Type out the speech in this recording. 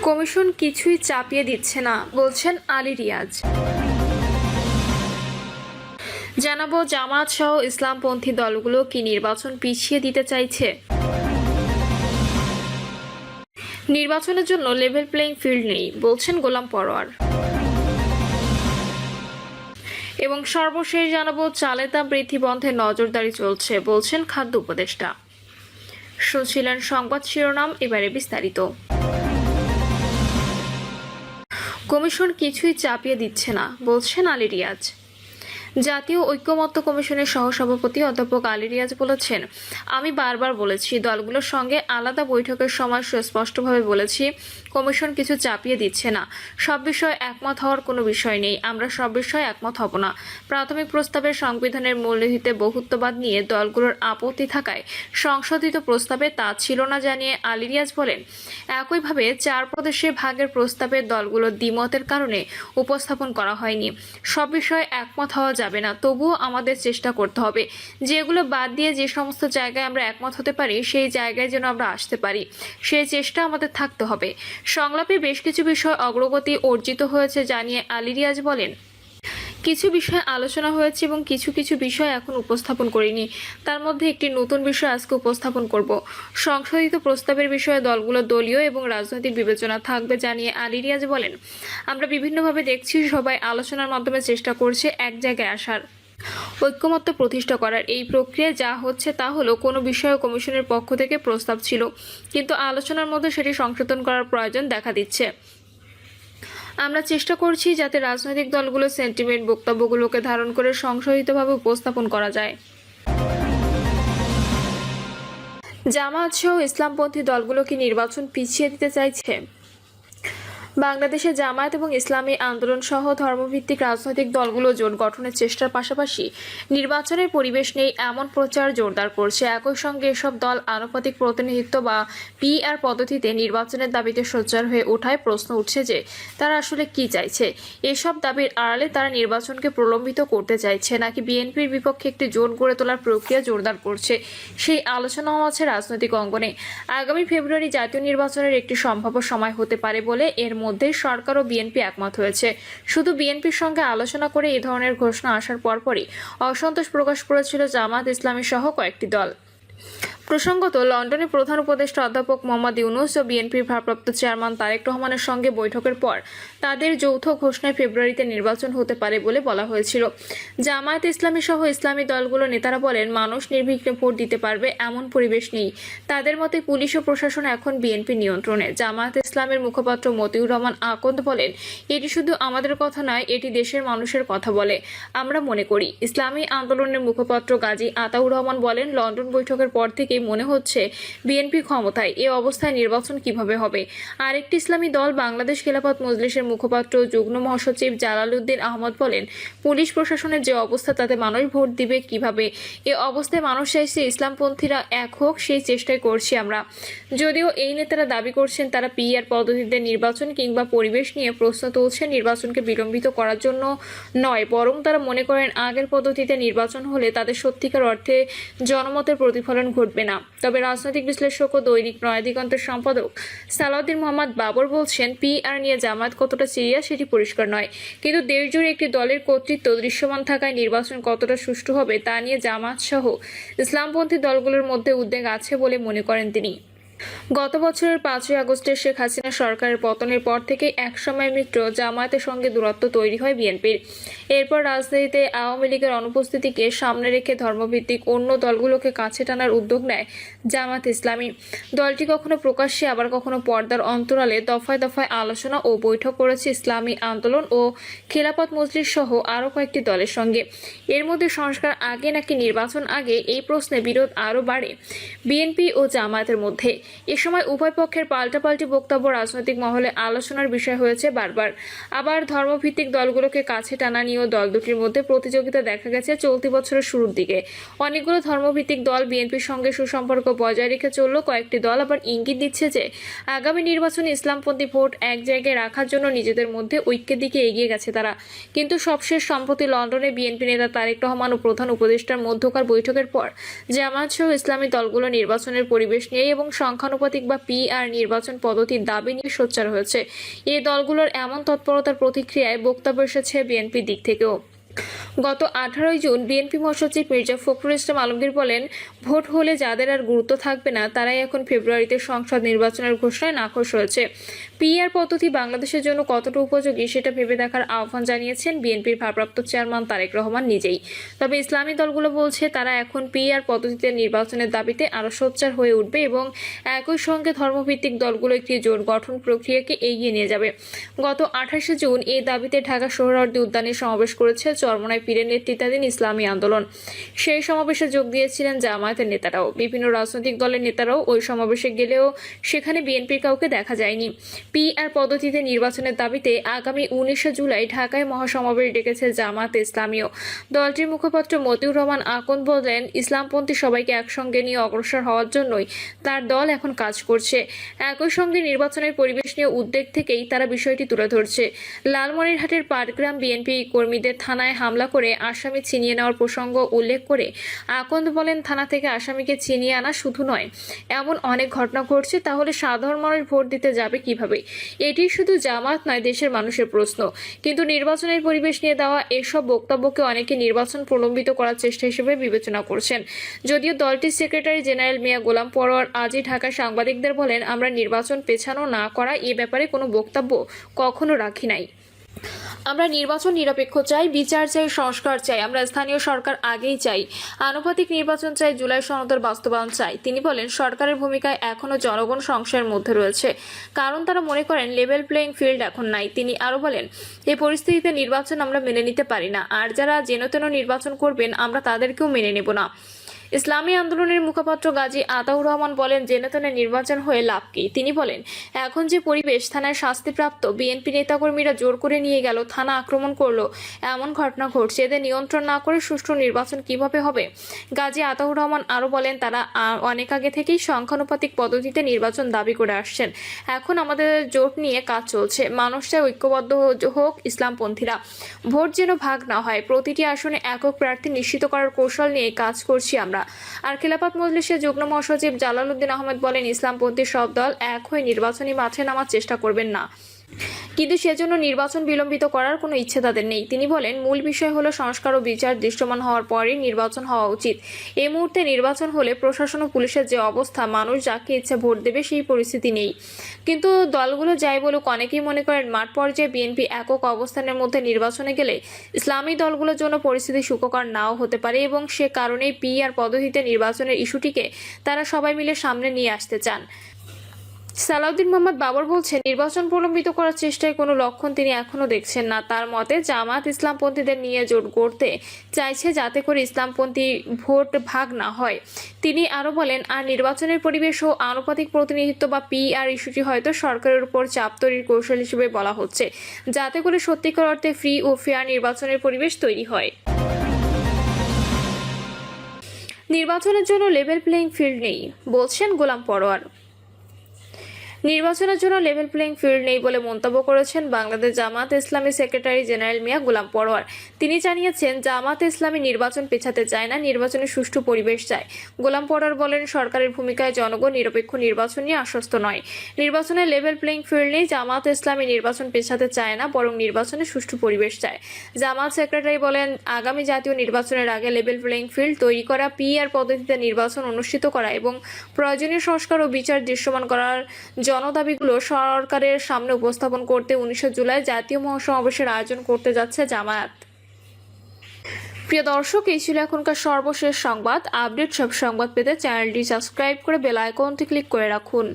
Commission কিছুই চাপিয়ে দিচ্ছে না, বলছেন আলী রিয়াজ। জানাবো জামায়াত সহ ইসলামপন্থী দলগুলো কি নির্বাচন পিছিয়ে দিতে চাইছে। নির্বাচনের জন্য লেভেল প্লেইং ফিল্ড নেই, বলছেন গোলাম পরোয়ার। এবং সর্বশেষ জানাবো চালের দাম বৃদ্ধি বন্ধে নজরদারি চলছে, বলছেন খাদ্য উপদেষ্টা। শুনছিলেন সংবাদ শিরোনাম, এবারে বিস্তারিত। কমিশন কিছুই চাপিয়ে দিচ্ছে না, বলছেন আলী রিয়াজ। জাতীয় ঐক্যমত্য কমিশনের সহসভাপতি অধ্যাপক আলী রিয়াজ বলেছেন, আমি বারবার বলেছি, দলগুলোর সঙ্গে আলাদা বৈঠকের সময় সুস্পষ্টভাবে বলেছি, কমিশন কিছু চাপিয়ে দিচ্ছে না। সব বিষয়ে একমত হওয়ার কোনো বিষয় নেই, আমরা সব বিষয়ে একমত হব না। প্রাথমিক প্রস্তাবে সংবিধানের মূলনীতিতে বহুত্ববাদ নিয়ে দলগুলোর আপত্তি থাকায় সংশোধিত প্রস্তাবে তা ছিল না জানিয়ে আলী রিয়াজ বলেন, একইভাবে 4 প্রদেশে ভাগের প্রস্তাবে দলগুলোর দ্বিমতের কারণে উপস্থাপন করা হয়নি। সব বিষয়ে একমত হওয়া যাবে না, তবুও আমাদের চেষ্টা করতে হবে, যেগুলো বাদ দিয়ে যে সমস্ত জায়গায় আমরা একমত হতে পারি সেই জায়গায় যেন আমরা আসতে পারি, সেই চেষ্টা আমাদের থাকতে হবে। সংলাপে বেশ কিছু বিষয় অগ্রগতি অর্জিত হয়েছে জানিয়ে আলী রিয়াজ বলেন, কিছু বিষয় আলোচনা হয়েছে এবং কিছু কিছু বিষয় এখন উপস্থাপন করিনি, তার মধ্যে একটি নতুন বিষয় আজকে উপস্থাপন করব। সংশোধিত প্রস্তাবের বিষয়ে দলগুলো দলীয় এবং রাজনৈতিক বিবেচনা থাকবে জানিয়ে আলী রিয়াজ বলেন, আমরা বিভিন্নভাবে দেখছি, সবাই আলোচনার মাধ্যমে চেষ্টা করছে এক জায়গায় আসার, ঐক্যমত্য প্রতিষ্ঠা করার। এই প্রক্রিয়ায় যা হচ্ছে তা হলো, কোনো বিষয়ে কমিশনের পক্ষ থেকে প্রস্তাব ছিল, কিন্তু আলোচনার মধ্যে সেটি সংশোধন করার প্রয়োজন দেখা দিচ্ছে। আমরা চেষ্টা করছি যাতে রাজনৈতিক দলগুলোর সেন্টিমেন্ট বক্তব্যগুলোকে ধারণ করে সংশোধিতভাবে উপস্থাপন করা যায়। জামায়াত সহ ইসলামপন্থী দলগুলো কি নির্বাচন পিছিয়ে দিতে চাইছে। বাংলাদেশে জামায়াত এবং ইসলামী আন্দোলন সহ ধর্মভিত্তিক রাজনৈতিক দলগুলো জোট গঠনের চেষ্টার পাশাপাশি নির্বাচনের পরিবেশ নেই এমন প্রচার জোরদার করছে। একই সঙ্গে এসব দল আনুপাতিক প্রতিনিধিত্ব বা পিআর পদ্ধতিতে নির্বাচনের দাবিতে সোচ্চার হয়ে ওঠায় প্রশ্ন উঠছে যে তারা আসলে কি চাইছে। এসব দাবির আড়ালে তারা নির্বাচনকে প্রলম্বিত করতে চাইছে নাকি বিএনপির বিপক্ষে একটি জোট গড়ে তোলার প্রক্রিয়া জোরদার করছে, সেই আলোচনাও আছে রাজনৈতিক অঙ্গনে। আগামী ফেব্রুয়ারি জাতীয় নির্বাচনের একটি সম্ভাব্য সময় হতে পারে বলে এর মধ্যে সরকার ও বিএনপি একমত হয়েছে। শুধু বিএনপির সঙ্গে আলোচনা করে এই ধরনের ঘোষণা আসার পরপরই অসন্তোষ প্রকাশ করেছিল জামায়াত ইসলামী সহ কয়েকটি দল। প্রসঙ্গত, লন্ডনে প্রধান উপদেষ্টা অধ্যাপক মোহাম্মদ ইউনূস ও বিএনপির ভারপ্রাপ্ত চেয়ারম্যান তারেক রহমানের সঙ্গে বৈঠকের পর তাদের যৌথ ঘোষণায় ফেব্রুয়ারিতে নির্বাচন হতে পারে বলে বলা হয়েছিল। জামায়াত ইসলামী সহ ইসলামী দলগুলোর নেতারা বলেন, মানুষ নির্বিঘ্নে ভোট দিতে পারবে এমন পরিবেশ নেই। তাদের মতে পুলিশ ও প্রশাসন এখন বিএনপির নিয়ন্ত্রণে। জামায়াত ইসলামের মুখপাত্র মতিউর রহমান আকন্দ বলেন, এটি শুধু আমাদের কথা নয়, এটি দেশের মানুষের কথা বলে আমরা মনে করি। ইসলামী আন্দোলনের মুখপাত্র গাজী আতাউর রহমান বলেন, লন্ডন বৈঠকের পর থেকে মনে হচ্ছে বিএনপি ক্ষমতায়, এ অবস্থায় নির্বাচন কিভাবে হবে। আরেকটি ইসলামী দল বাংলাদেশ খেলাফত মজলিসের মুখপাত্র যুগ্ম মহাসচিব জালালউদ্দিন আহমদ বলেন, পুলিশ প্রশাসনের যে অবস্থা তাতে মানুষ ভোট দিবে কিভাবে। এ অবস্থায় মানুষ চাইছে ইসলামপন্থীরা এক হোক, সেই চেষ্টাই করছি আমরা। যদিও এই নেতারা দাবি করছেন তারা পিআর পদ্ধতিতে নির্বাচন কিংবা পরিবেশ নিয়ে প্রশ্ন তুলছে নির্বাচনকে বিলম্বিত করার জন্য নয়, বরং তারা মনে করেন আগের পদ্ধতিতে নির্বাচন হলে তাদের সত্যিকার অর্থে জনমতের প্রতিফলন ঘটবে না। তবে রাজনৈতিক বিশ্লেষক ও দৈনিক নয়াদিগন্তের সম্পাদক সালাউদ্দিন মোহাম্মদ বাবর বলছেন, পিআর নিয়ে জামায়াত কতটা সিরিয়াস সেটি পরিষ্কার নয়, কিন্তু দেশজুড়ে একটি দলের কর্তৃত্ব দৃশ্যমান থাকায় নির্বাচন কতটা সুষ্ঠু হবে তা নিয়ে জামায়াত সহ ইসলামপন্থী দলগুলোর মধ্যে উদ্বেগ আছে বলে মনে করেন তিনি। গত বছরের 5ই আগস্টের শেখ হাসিনা সরকারের পতনের পর থেকে একসময় মিত্র জামায়াতের সঙ্গে দূরত্ব তৈরি হয় বিএনপির। এরপর রাজনীতিতে আওয়ামী লীগের অনুপস্থিতিকে সামনে রেখে ধর্মভিত্তিক অন্য দলগুলোকে কাছে টানার উদ্যোগ নেয় জামায়াত ইসলামী। দলটি কখনো প্রকাশ্যে আবার কখনো পর্দার অন্তরালে দফায় দফায় আলোচনা ও বৈঠক করেছে ইসলামী আন্দোলন ও খেলাফত মজলিস সহ আরও কয়েকটি দলের সঙ্গে। এর মধ্যে সংস্কার আগে নাকি নির্বাচন আগে, এই প্রশ্নে বিরোধ আরও বাড়ে বিএনপি ও জামায়াতের মধ্যে। এ সময় উভয় পক্ষের পাল্টাপাল্টি বক্তব্য রাজনৈতিক মহলে আলোচনার বিষয় হয়েছে বারবার। আবার ধর্মভিত্তিক দলগুলোকে কাছে টানা নিয়েও দল দুটির মধ্যে প্রতিযোগিতা দেখা গেছে চলতি বছরের শুরুর দিকে। অনেকগুলো ধর্মভিত্তিক দল বিএনপির সঙ্গে সুসম্পর্ক বজায় রেখে চললেও কয়েকটি দল আবার ইঙ্গিত দিচ্ছে যে আগামী নির্বাচনে ইসলামপন্থী ভোট এক জায়গায় রাখার জন্য নিজেদের মধ্যে ঐক্যের দিকে এগিয়ে গেছে তারা। কিন্তু সবশেষ সম্প্রতি লন্ডনে বিএনপি নেতা তারেক রহমান ও প্রধান উপদেষ্টার মধ্যকার বৈঠকের পর জামায়াত সহ ইসলামী দলগুলো নির্বাচনের পরিবেশ নিয়ে এবং সংখ্যানুপাতিক বা PR নির্বাচন পদ্ধতির দাবি নিয়ে সোচ্চার হয়েছে। এই দলগুলোর এমন তৎপরতার প্রতিক্রিয়ায় বক্তব্য এসেছে বিএনপির দিক থেকেও। গত 18 জুন বিএনপি মহাসচিব মির্জা ফখরুল ইসলাম আলমগীর বলেন, ভোট হলে যাদের আর গুরুত্ব থাকবে না তারাই এখন ফেব্রুয়ারিতে সংসদ নির্বাচনের ঘোষণায় নাখোশ হয়েছে। PR পদ্ধতি বাংলাদেশের জন্য কতটা উপযোগী সেটা ভেবে দেখার আহ্বান জানিয়েছেন বিএনপির ভারপ্রাপ্ত চেয়ারম্যান তারেক রহমান নিজেই। তবে ইসলামী দলগুলো বলছে তারা এখন PR পদ্ধতিতে নির্বাচনের দাবিতে আরও সোচ্চার হয়ে উঠবে এবং একই সঙ্গে ধর্মভিত্তিক দলগুলো একটি জোট গঠন প্রক্রিয়াকে এগিয়ে নিয়ে যাবে। গত 28 জুন এই দাবিতে ঢাকা সোহরাওয়ার্দী উদ্যানে সমাবেশ করেছে চরমোনাই পীরের নেতৃত্বাধীন ইসলামী আন্দোলন। সেই সমাবেশে যোগ দিয়েছিলেন জামায়াতের নেতারাও। বিভিন্ন রাজনৈতিক দলের নেতারাও ওই সমাবেশে গেলেও সেখানে বিএনপির কাউকে দেখা যায়নি। PR পদ্ধতিতে নির্বাচনের দাবিতে আগামী 19 জুলাই ঢাকায় মহাসমাবেশ ডেকেছে জামায়াতে ইসলামীও। দলটির মুখপাত্র মতিউর রহমান আকন বলেন, ইসলামপন্থী সবাইকে একসঙ্গে নিয়ে অগ্রসর হওয়ার জন্যই তার দল এখন কাজ করছে। একই সঙ্গে নির্বাচনের পরিবেশ নিয়ে উদ্বেগ থেকেই তারা বিষয়টি তুলে ধরছে। লালমনিরহাটের পাটগ্রাম বিএনপি কর্মীদের থানায় হামলা করে আসামি ছিনিয়ে নেওয়ার প্রসঙ্গ উল্লেখ করে আকন্দ বলেন, থানা থেকে আসামিকে ছিনিয়ে আনা শুধু নয়, এমন অনেক ঘটনা ঘটছে, তাহলে সাধারণ মানুষ ভোট দিতে যাবে কিভাবে? এটি শুধু জামাত নয়, দেশের মানুষের প্রশ্ন। কিন্তু নির্বাচনের পরিবেশ নিয়ে দেওয়া এসব বক্তব্যকে অনেকে নির্বাচন প্রলম্বিত করার চেষ্টা হিসেবে বিবেচনা করছেন। যদিও দলটির সেক্রেটারি জেনারেল মিয়া গোলাম পরোয়ার আজই ঢাকায় সাংবাদিকদের বলেন, আমরা নির্বাচন পেছানো না করা এ ব্যাপারে কোনো বক্তব্য কখনো রাখি নাই। আমরা নির্বাচন নিরপেক্ষ চাই, বিচার চাই, সংস্কার চাই। আমরা স্থানীয় সরকার আগেই চাই, আনুপাতিক নির্বাচন চাই, জুলাই সনদের বাস্তবায়ন চাই। তিনি বলেন, সরকারের ভূমিকায় এখনও জনগণ সংশয়ের মধ্যে রয়েছে, কারণ তারা মনে করেন লেভেল প্লেইং ফিল্ড এখন নাই। তিনি আরও বলেন, এই পরিস্থিতিতে নির্বাচন আমরা মেনে নিতে পারি না, আর যারা যেনতেন নির্বাচন করবেন আমরা তাদেরকেও মেনে নেব না। ইসলামী আন্দোলনের মুখপাত্র গাজী আতাউর রহমান বলেন, জেনেতনে নির্বাচন হয়ে লাভ কি? তিনি বলেন, এখন যে পরিবেশ, থানায় শাস্তিপ্রাপ্ত বিএনপি নেতাকর্মীরা জোর করে নিয়ে গেল, থানা আক্রমণ করলো, এমন ঘটনা ঘটছে। এদের নিয়ন্ত্রণ না করে সুষ্ঠু নির্বাচন কিভাবে হবে? গাজী আতাউর রহমান আরও বলেন, তারা অনেক আগে থেকেই সংখ্যানুপাতিক পদ্ধতিতে নির্বাচন দাবি করে আসছেন। এখন আমাদের জোট নিয়ে কাজ চলছে, মানুষরা ঐক্যবদ্ধ হোক, ইসলামপন্থীরা ভোট যেন ভাগ না হয়, প্রতিটি আসনে একক প্রার্থী নিশ্চিত করার কৌশল নিয়ে কাজ করছি আমরা। আর খেলাফত মজলিসের যুগ্ম মহাসচিব জালালউদ্দিন আহমেদ বলেন, ইসলামপন্থী সব দল এক হয়ে নির্বাচনী মাঠে নামার চেষ্টা করবেন না, কিন্তু সেজন্য নির্বাচন বিলম্বিত করার কোনো ইচ্ছে তাদের নেই। তিনি বলেন, মূল বিষয় হলো সংস্কার ও বিচার দৃশ্যমান হওয়ার পরেই নির্বাচন হওয়া উচিত। এই মুহূর্তে নির্বাচন হলে প্রশাসন ও পুলিশের যে অবস্থা, মানুষ যাকে ইচ্ছে ভোট দেবে সেই পরিস্থিতি নেই। কিন্তু দলগুলো যাই বলুক, অনেকেই মনে করেন মাঠ পর্যায়ে বিএনপি একক অবস্থানের মধ্যে নির্বাচনে গেলে ইসলামী দলগুলোর জন্য পরিস্থিতি সুখকর নাও হতে পারে এবং সে কারণেই PR পদ্ধতিতে নির্বাচনের ইস্যুটিকে তারা সবাই মিলে সামনে নিয়ে আসতে চান। সালাউদ্দিন মোহাম্মদ বাবর বলছেন, নির্বাচন প্রলম্বিত করার চেষ্টায় কোনো লক্ষণ তিনি এখনও দেখছেন না। তার মতে জামাত ইসলামপন্থীদের নিয়ে জোট গড়তে চাইছে যাতে করে ইসলামপন্থী ভোট ভাগ না হয়। তিনি আরও বলেন, আর নির্বাচনের পরিবেশ ও আনুপাতিক প্রতিনিধিত্ব বা PR ইস্যুটি হয়তো সরকারের উপর চাপ তৈরির কৌশল হিসেবে বলা হচ্ছে, যাতে করে সত্যিকার অর্থে ফ্রি ও ফেয়ার নির্বাচনের পরিবেশ তৈরি হয়। নির্বাচনের জন্য লেভেল প্লেইং ফিল্ড নেই বলছেন গোলাম পরোয়ার। নির্বাচনের জন্য লেভেল প্লেইং ফিল্ড নেই বলে মন্তব্য করেছেন বাংলাদেশ জামাত ইসলামী সেক্রেটারি জেনারেল মিয়া গোলাম পরোয়ার। তিনি জানিয়েছেন, জামাত ইসলামী নির্বাচন পেছাতে চায় না, নির্বাচনে সুষ্ঠু পরিবেশ চায়। গোলাম পরোয়ার বলেন, সরকারের ভূমিকায় জনগণ নিরপেক্ষ নির্বাচন নিয়ে আশ্বস্ত নয়। নির্বাচনের লেভেল প্লেইং ফিল্ড নেই, জামাত ইসলামী নির্বাচন পেছাতে চায় না, বরং নির্বাচনে সুষ্ঠু পরিবেশ চায়। জামাত সেক্রেটারি বলেন, আগামী জাতীয় নির্বাচনের আগে লেভেল প্লেইং ফিল্ড তৈরি করা, PR পদ্ধতিতে নির্বাচন অনুষ্ঠিত করা এবং প্রয়োজনীয় সংস্কার ও বিচার দৃশ্যমান করার জনদাবিগুলো সরকারের সামনে উপস্থাপন করতে 19 জুলাই জাতীয় মহাসমাবেশের আয়োজন করতে যাচ্ছে জামায়াত। প্রিয় দর্শক, এই ছিল এখনকার সর্বশেষ সংবাদ। আপডেট সব সংবাদ পেতে চ্যানেলটি সাবস্ক্রাইব করে বেল আইকনটি ক্লিক করে রাখুন।